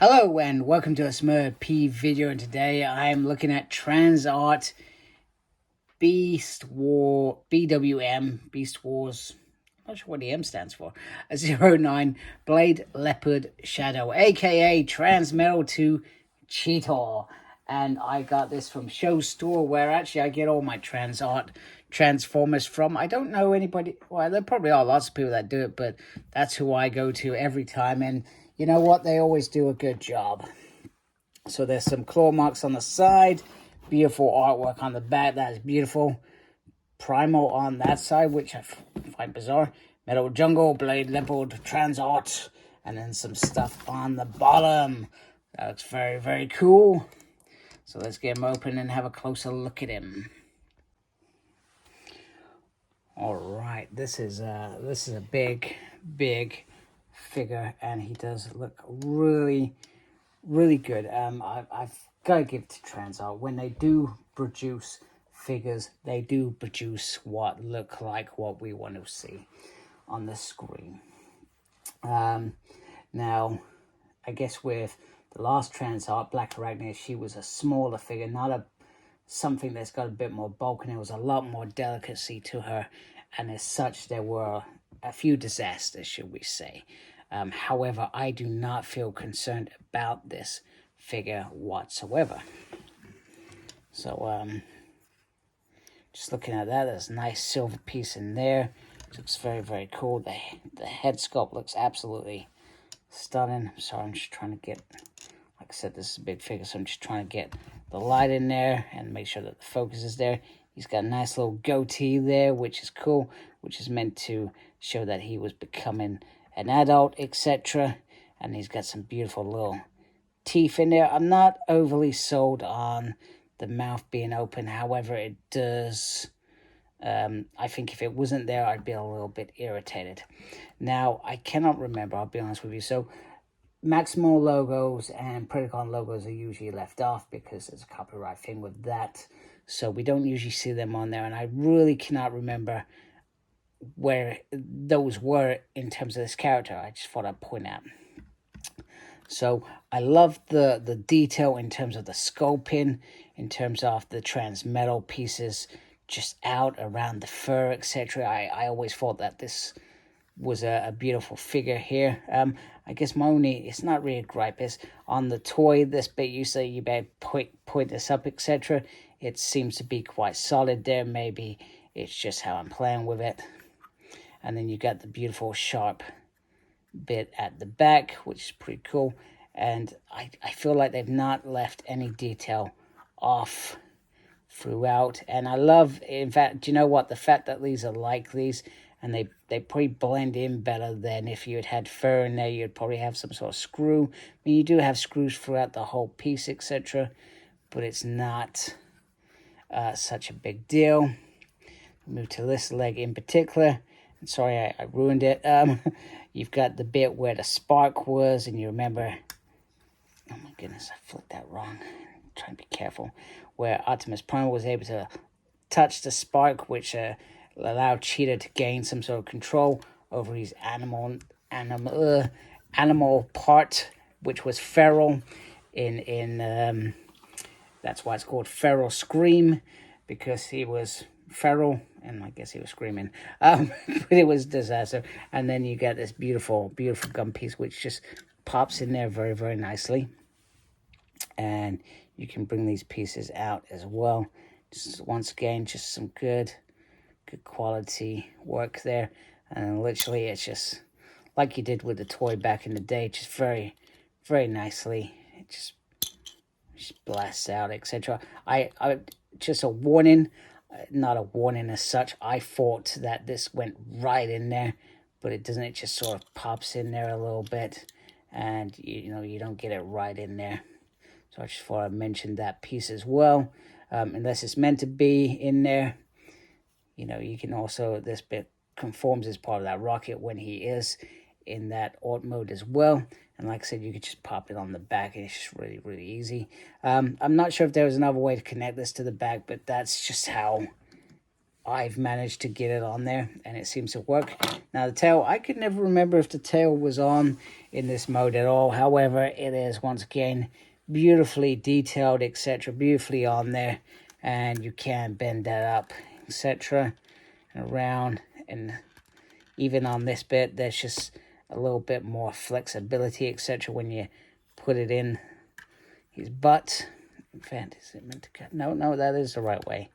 Hello and welcome to a Smurf P video, and today I'm looking at TransArt Beast Wars, I'm not sure what the M stands for, a 09 Blade Leopard Shadow, aka TransMetal to Cheetor. And I got this from Show Store, where actually I get all my TransArt Transformers from. I don't know anybody, well, there probably are lots of people that do it, but that's who I go to every time. And you know what? They always do a good job. So there's some claw marks on the side. Beautiful artwork on the back. That is beautiful. Primal on that side, which I find bizarre. Metal Jungle, Blade Leopard, TransArt. And then some stuff on the bottom. That looks very, very cool. So let's get him open and have a closer look at him. All right, this is a big figure, and he does look really good. I've got to give it to TransArt. When they do produce figures, they do produce what look like what we want to see on the screen. Now, I guess with the last TransArt, Black Arachnia, she was a smaller figure, not something that's got a bit more bulk, and there was a lot more delicacy to her, and as such there were a few disasters, should we say. However, I do not feel concerned about this figure whatsoever. So just looking at that, there's a nice silver piece in there. It looks very, very cool. The head sculpt looks absolutely stunning. I'm sorry, I'm just trying to get, like I said, this is a big figure, so I'm just trying to get the light in there and make sure that the focus is there. He's got a nice little goatee there, which is cool, which is meant to show that he was becoming an adult, etc. And he's got some beautiful little teeth in there. I'm not overly sold on the mouth being open. However, it does. I think if it wasn't there, I'd be a little bit irritated. Now, I cannot remember, I'll be honest with you. So Maximal logos and Predacon logos are usually left off because there's a copyright thing with that. So we don't usually see them on there, and I really cannot remember where those were in terms of this character. I just thought I'd point out. So I love the detail in terms of the sculpting, in terms of the TransMetal pieces just out around the fur, etc. I always thought that this was a beautiful figure here. I guess my only, it's not really a gripe, is on the toy, this bit you say you better point this up, etc. It seems to be quite solid there. Maybe it's just how I'm playing with it. And then you got the beautiful sharp bit at the back, which is pretty cool. And I feel like they've not left any detail off throughout. And I love, in fact, do you know what? The fact that these are like these, and they probably blend in better than if you had fur in there. You'd probably have some sort of screw. I mean, you do have screws throughout the whole piece, etc. But it's not such a big deal. Move to this leg in particular. Sorry, I ruined it. You've got the bit where the spark was, and you remember, oh my goodness, I flipped that wrong. I'm trying to be careful. Where Optimus Prime was able to touch the spark, which allowed Cheetor to gain some sort of control over his animal part, which was feral. That's why it's called Feral Scream, because he was feral, and I guess he was screaming. But it was disaster. And then you get this beautiful gun piece, which just pops in there very, very nicely. And you can bring these pieces out as well. Just once again, just some good quality work there. And literally, it's just like you did with the toy back in the day, just very, very nicely. It just blasts out, etc. I just a warning. Not a warning as such. I thought that this went right in there, but it doesn't. It just sort of pops in there a little bit, and you don't get it right in there. So I just thought I'd mention that piece as well. Unless it's meant to be in there, you can also, this bit conforms as part of that rocket when he is in that art mode as well. And like I said, you could just pop it on the back, and it's just really, really easy. I'm not sure if there was another way to connect this to the back, but that's just how I've managed to get it on there, and it seems to work. Now the tail, I could never remember if the tail was on in this mode at all. However, it is once again beautifully detailed, etc., beautifully on there, and you can bend that up, etc., and around. And even on this bit, there's just a little bit more flexibility, etc., when you put it in his butt. In fact, is it meant to cut? No, that is the right way.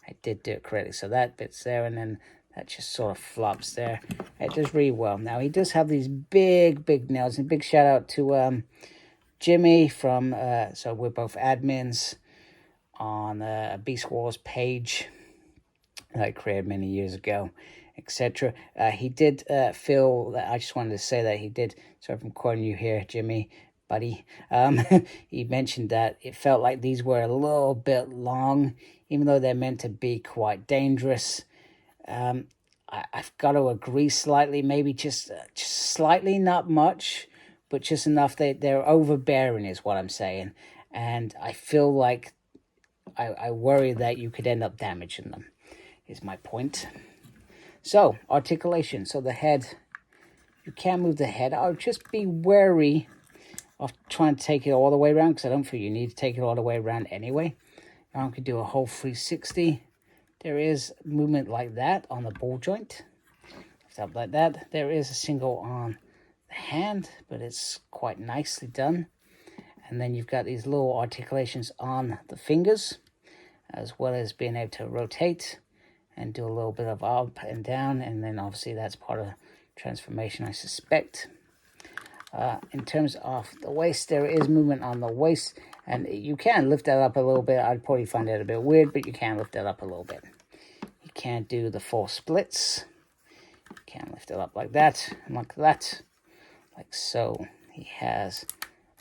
I did do it correctly. So that bit's there, and then that just sort of flops there. It does really well. Now, he does have these big nails. And big shout out to Jimmy from, so we're both admins on Beast Wars page that I created many years ago, etc. He did feel that, I just wanted to say that he did, sorry if I'm quoting you here, Jimmy, buddy. He mentioned that it felt like these were a little bit long, even though they're meant to be quite dangerous. I've got to agree slightly, maybe just slightly, not much, but just enough that they're overbearing is what I'm saying. And I feel like I worry that you could end up damaging them, is my point. So, articulation. So the head, you can move the head. I'll just be wary of trying to take it all the way around, because I don't feel you need to take it all the way around anyway. I could do a whole 360. There is movement like that on the ball joint. Stuff like that. There is a single on the hand, but it's quite nicely done. And then you've got these little articulations on the fingers, as well as being able to rotate and do a little bit of up and down. And then obviously that's part of transformation, I suspect. In terms of the waist, there is movement on the waist, and you can lift that up a little bit. I'd probably find that a bit weird, but you can lift that up a little bit. You can't do the 4 splits. You can lift it up like that, like so. He has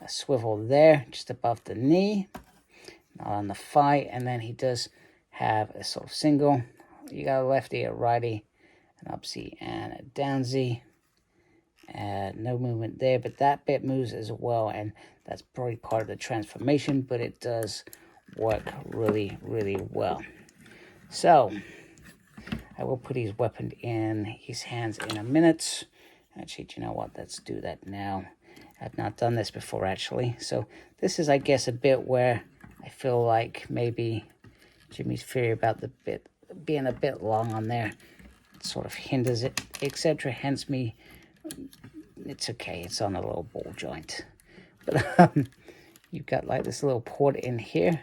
a swivel there, just above the knee, not on the thigh, and then he does have a sort of single. You got a lefty, a righty, an upsy, and a downsy. No movement there, but that bit moves as well, and that's probably part of the transformation, but it does work really well. So I will put his weapon in his hands in a minute. Actually, do you know what, let's do that now. I've not done this before, actually. So this is, I guess, a bit where I feel like maybe Jimmy's theory about the bit being a bit long on there sort of hinders it, etc. Hence me, it's okay, it's on a little ball joint. But you've got like this little port in here,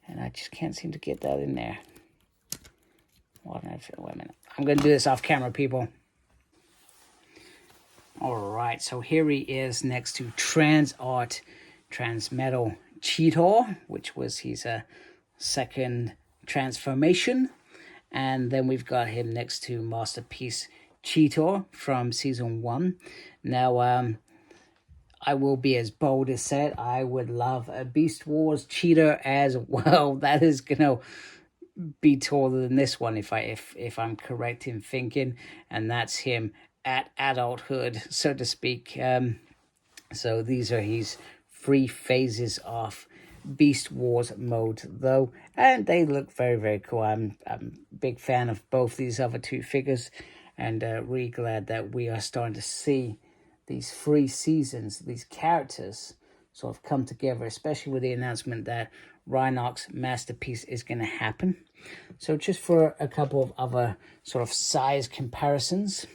and I just can't seem to get that in there. Wait a minute. I'm going to do this off camera, people. Alright, so here he is next to TransArt TransMetal Cheetor, which was his second transformation. And then we've got him next to Masterpiece Cheetor from Season 1. Now, I will be as bold as said, I would love a Beast Wars Cheetor as well. That is going to be taller than this one, if I'm correct in thinking. And that's him at adulthood, so to speak. So these are his 3 phases of Beast Wars mode, though, and they look very cool. I'm a big fan of both these other 2 figures, and really glad that we are starting to see these 3 seasons, these characters sort of come together, especially with the announcement that Rhinox Masterpiece is going to happen. So just for a couple of other sort of size comparisons,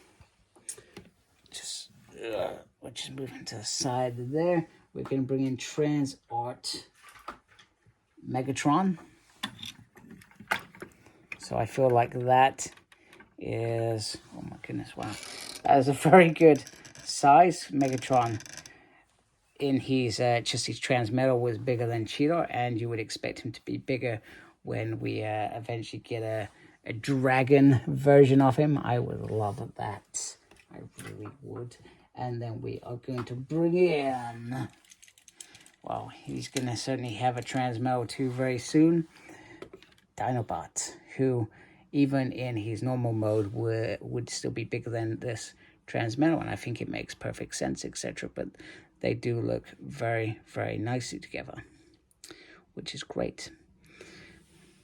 we're just moving to the side there. We're going to bring in TransArt Megatron. So I feel like that is, oh my goodness, wow. That is a very good size. Megatron in his, just his TransMetal was bigger than Cheetor, and you would expect him to be bigger when we eventually get a dragon version of him. I would love that. I really would. And then we are going to bring in, well, he's going to certainly have a TransMetal too very soon, Dinobot, who even in his normal mode would still be bigger than this TransMetal, and I think it makes perfect sense, etc. But they do look very nicely together, which is great.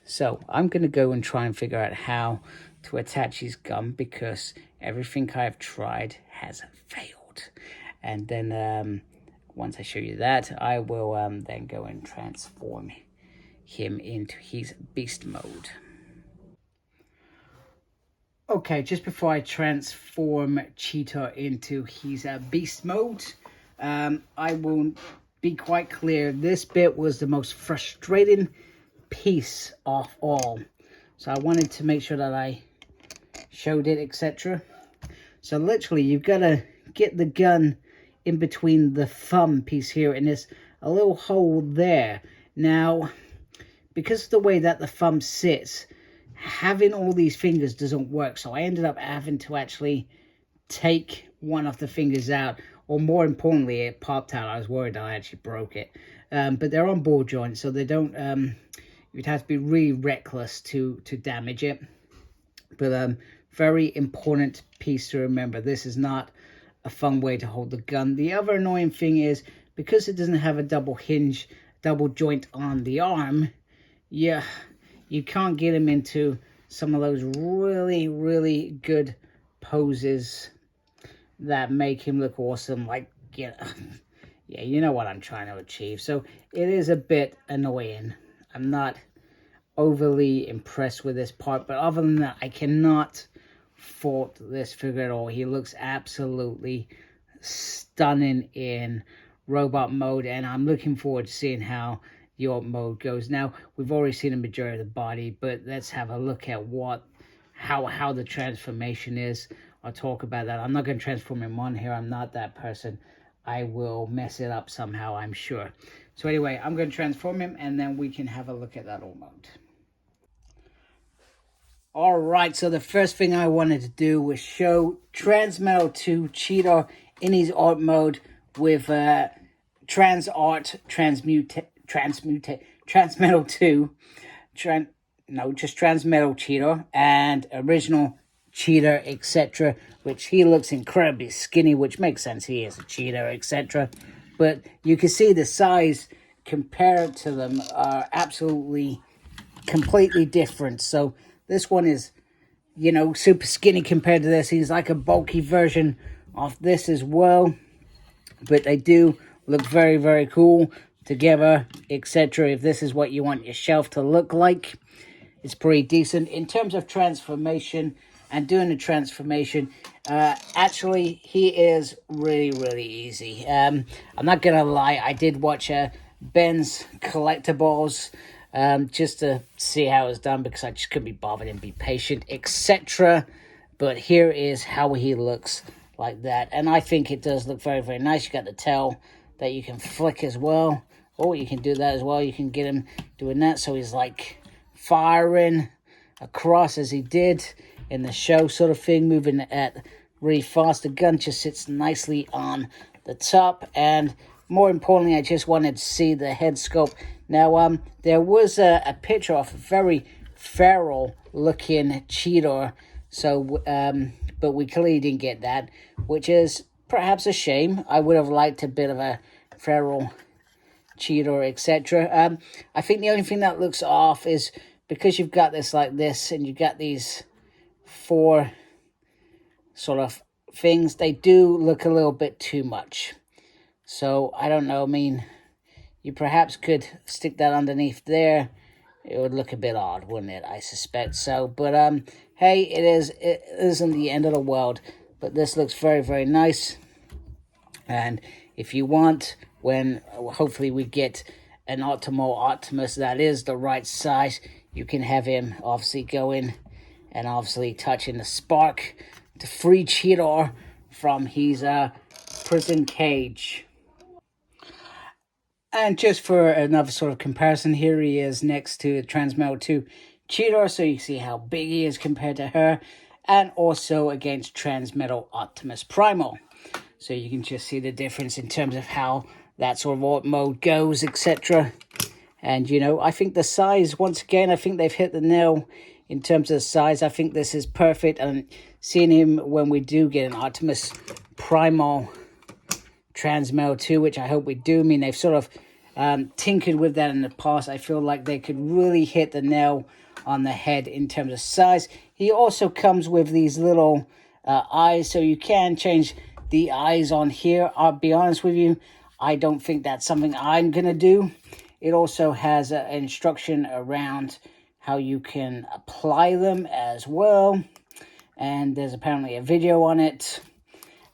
So I'm going to go and try and figure out how to attach his gun, because everything I've tried has failed. And then once I show you that, I will then go and transform him into his beast mode. Okay, just before I transform Cheetor into his beast mode, I will be quite clear. This bit was the most frustrating piece of all. So I wanted to make sure that I showed it, etc. So literally, you've got to get the gun in between the thumb piece here, and there's a little hole there. Now, because of the way that the thumb sits, having all these fingers doesn't work. So I ended up having to actually take one of the fingers out, or more importantly, it popped out. I was worried I actually broke it. But they're on ball joints, so they don't, you'd have to be really reckless to damage it. But very important piece to remember. This is not a fun way to hold the gun. The other annoying thing is, because it doesn't have a double joint on the arm, yeah, you can't get him into some of those really, really good poses that make him look awesome. Like, yeah, you know what I'm trying to achieve. So it is a bit annoying. I'm not overly impressed with this part, but other than that, I cannot fault this figure at all. He looks absolutely stunning in robot mode, and I'm looking forward to seeing how the alt mode goes. Now, we've already seen the majority of the body, but let's have a look at how the transformation is. I'll talk about that. I'm not going to transform him on here. I'm not that person. I will mess it up somehow, I'm sure. So anyway, I'm going to transform him, and then we can have a look at that alt mode. All right, so the first thing I wanted to do was show TransMetal 2 Cheetor in his art mode with TransArt TransMetal 2, just TransMetal Cheetor and original Cheetor, etc., which he looks incredibly skinny, which makes sense. He is a Cheetor, etc. But you can see the size compared to them are absolutely completely different. So this one is, you know, super skinny compared to this. He's like a bulky version of this as well. But they do look very, very cool together, etc. If this is what you want your shelf to look like, it's pretty decent. In terms of transformation and doing the transformation, actually, he is really, really easy. I'm not going to lie, I did watch Ben's Collectibles just to see how it's done, because I just couldn't be bothered and be patient, etc. But here is how he looks like that, and I think it does look very, very nice. You got the tail that you can flick as well. Oh, you can do that as well. You can get him doing that, so he's like firing across as he did in the show, sort of thing, moving at really fast. The gun just sits nicely on the top, and more importantly, I just wanted to see the head sculpt. Now, there was a picture of a very feral looking Cheetor, so but we clearly didn't get that, which is perhaps a shame. I would have liked a bit of a feral Cheetor, etc. I think the only thing that looks off is because you've got this like this, and you've got these four sort of things. They do look a little bit too much. So I don't know. I mean, you perhaps could stick that underneath there. It would look a bit odd, wouldn't it? I suspect so. But hey, it isn't the end of the world. But this looks very, very nice. And if you want, when hopefully we get an Optimal Optimus that is the right size, you can have him obviously go in and obviously touching the spark to free Cheetor from his prison cage. And just for another sort of comparison, here he is next to TransMetal 2 Cheetor, so you see how big he is compared to her, and also against TransMetal Optimus Primal. So you can just see the difference in terms of how that sort of art mode goes, etc. And, you know, I think the size, once again, I think they've hit the nail in terms of the size. I think this is perfect. And seeing him when we do get an Optimus Primal TransMetal 2, which I hope we do. I mean, they've sort of tinkered with that in the past. I feel like they could really hit the nail on the head in terms of size. He also comes with these little eyes, so you can change the eyes on here. I'll be honest with you, I don't think that's something I'm gonna do. It also has an instruction around how you can apply them as well, and there's apparently a video on it.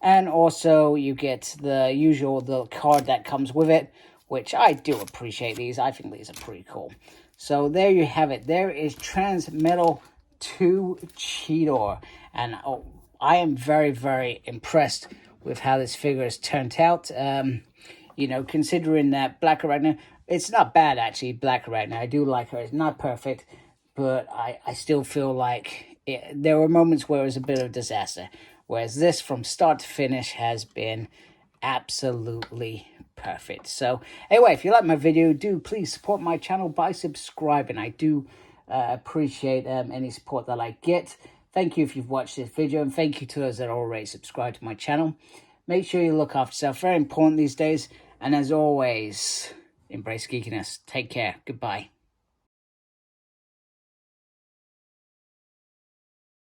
And also you get the usual little card that comes with it, which I do appreciate these. I think these are pretty cool. So there you have it. There is TransMetal 2 Cheetor. And I am very, very impressed with how this figure has turned out. You know, considering that Black Arachnia, it's not bad actually, Black Arachnia. I do like her. It's not perfect, but I still feel like there were moments where it was a bit of a disaster. Whereas this, from start to finish, has been absolutely perfect. So anyway, if you like my video, do please support my channel by subscribing. I do appreciate any support that I get. Thank you if you've watched this video, and thank you to those that are already subscribed to my channel. Make sure you look after yourself. Very important these days. And as always, embrace geekiness. Take care. Goodbye.